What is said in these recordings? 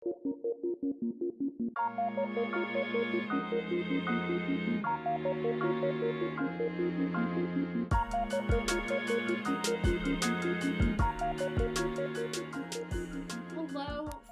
Hello,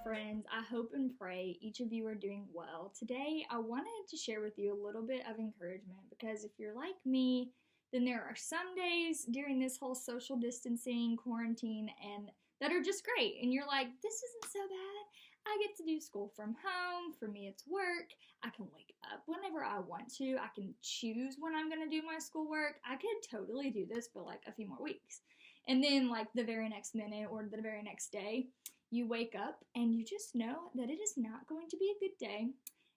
friends. I hope and pray each of you are doing well. Today, I wanted to share with you a little bit of encouragement because if you're like me, then there are some days during this whole social distancing, quarantine, and that are just great. And you're like, this isn't so bad. I get to do school from home. For me, it's work. I can wake up whenever I want to. I can choose when I'm going to do my schoolwork. I could totally do this for like a few more weeks. And then, like, the very next minute or the very next day, you wake up and you just know that it is not going to be a good day.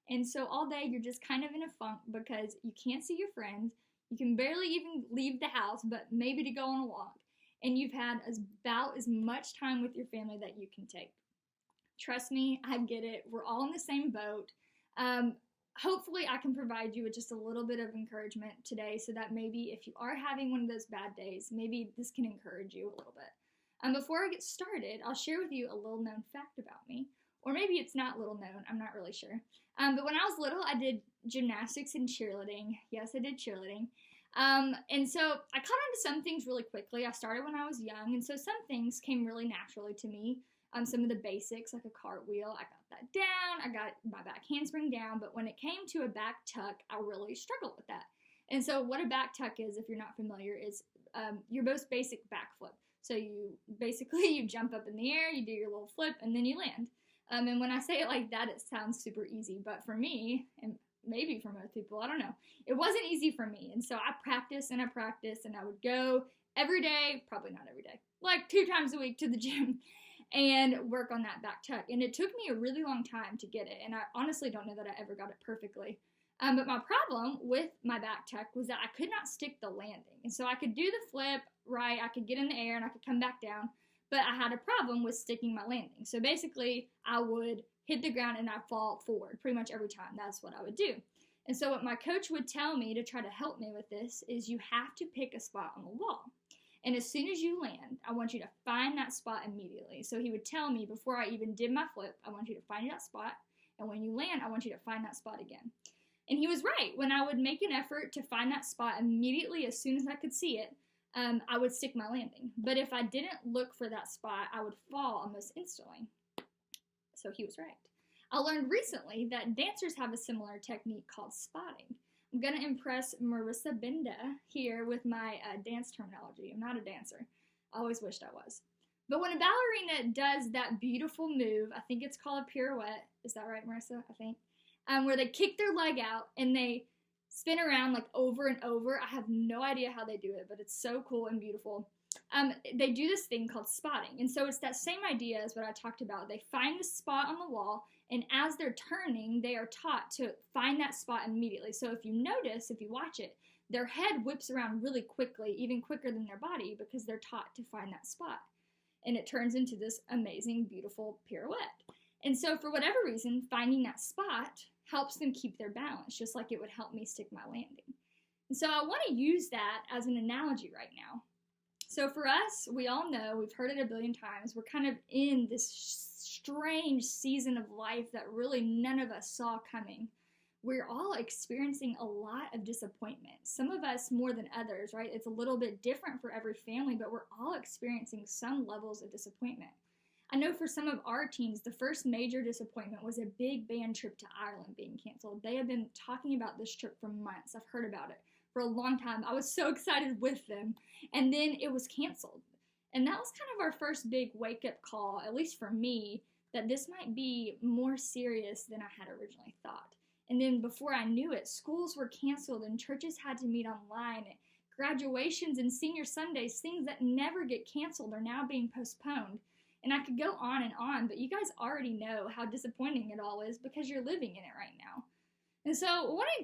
And so all day you're just kind of in a funk because you can't see your friends. You can barely even leave the house, but maybe to go on a walk. And you've had about as much time with your family that you can take. Trust me, I get it. We're all in the same boat. Hopefully I can provide you with just a little bit of encouragement today so that maybe if you are having one of those bad days, maybe this can encourage you a little bit. Before I get started, I'll share with you a little known fact about me. Or maybe it's not little known, I'm not really sure. But when I was little, I did gymnastics and cheerleading. Yes, I did cheerleading. And so I caught on to some things really quickly. I started when I was young, and so some things came really naturally to me. Some of the basics, like a cartwheel, I got that down. I got my back handspring down, but when it came to a back tuck, I really struggled with that. And so what a back tuck is, if you're not familiar, is your most basic back flip. So you jump up in the air, you do your little flip, and then you land. And when I say it like that, it sounds super easy. But for me, and maybe for most people, I don't know, it wasn't easy for me. And so I practiced, and I would go every day, probably not every day, like 2 times a week to the gym and work on that back tuck. And it took me a really long time to get it. And I honestly don't know that I ever got it perfectly. But my problem with my back tuck was that I could not stick the landing. And so I could do the flip, right? I could get in the air and I could come back down. But I had a problem with sticking my landing. So basically, I would hit the ground and I'd fall forward pretty much every time. That's what I would do. And so what my coach would tell me to try to help me with this is you have to pick a spot on the wall. And as soon as you land, I want you to find that spot immediately. So he would tell me before I even did my flip, I want you to find that spot. And when you land, I want you to find that spot again. And he was right. When I would make an effort to find that spot immediately as soon as I could see it, I would stick my landing. But if I didn't look for that spot, I would fall almost instantly. So he was right. I learned recently that dancers have a similar technique called spotting. I'm going to impress Marissa Benda here with my dance terminology. I'm not a dancer. I always wished I was. But when a ballerina does that beautiful move, I think it's called a pirouette. Is that right, Marissa? I think. Where they kick their leg out and they spin around like over and over. I have no idea how they do it, but it's so cool and beautiful. They do this thing called spotting. And so it's that same idea as what I talked about. They find a spot on the wall, and as they're turning, they are taught to find that spot immediately. So if you notice, if you watch it, their head whips around really quickly, even quicker than their body, because they're taught to find that spot. And it turns into this amazing, beautiful pirouette. And so for whatever reason, finding that spot helps them keep their balance, just like it would help me stick my landing. And so I want to use that as an analogy right now. So for us, we all know, we've heard it a billion times, we're kind of in this strange season of life that really none of us saw coming. We're all experiencing a lot of disappointment. Some of us more than others, right? It's a little bit different for every family, but we're all experiencing some levels of disappointment. I know for some of our teens, the first major disappointment was a big band trip to Ireland being canceled. They have been talking about this trip for months. I've heard about it for a long time. I was so excited with them. And then it was canceled. And that was kind of our first big wake-up call, at least for me, that this might be more serious than I had originally thought. And then before I knew it, schools were canceled and churches had to meet online. Graduations and senior Sundays, things that never get canceled, are now being postponed. And I could go on, but you guys already know how disappointing it all is because you're living in it right now. And so I want to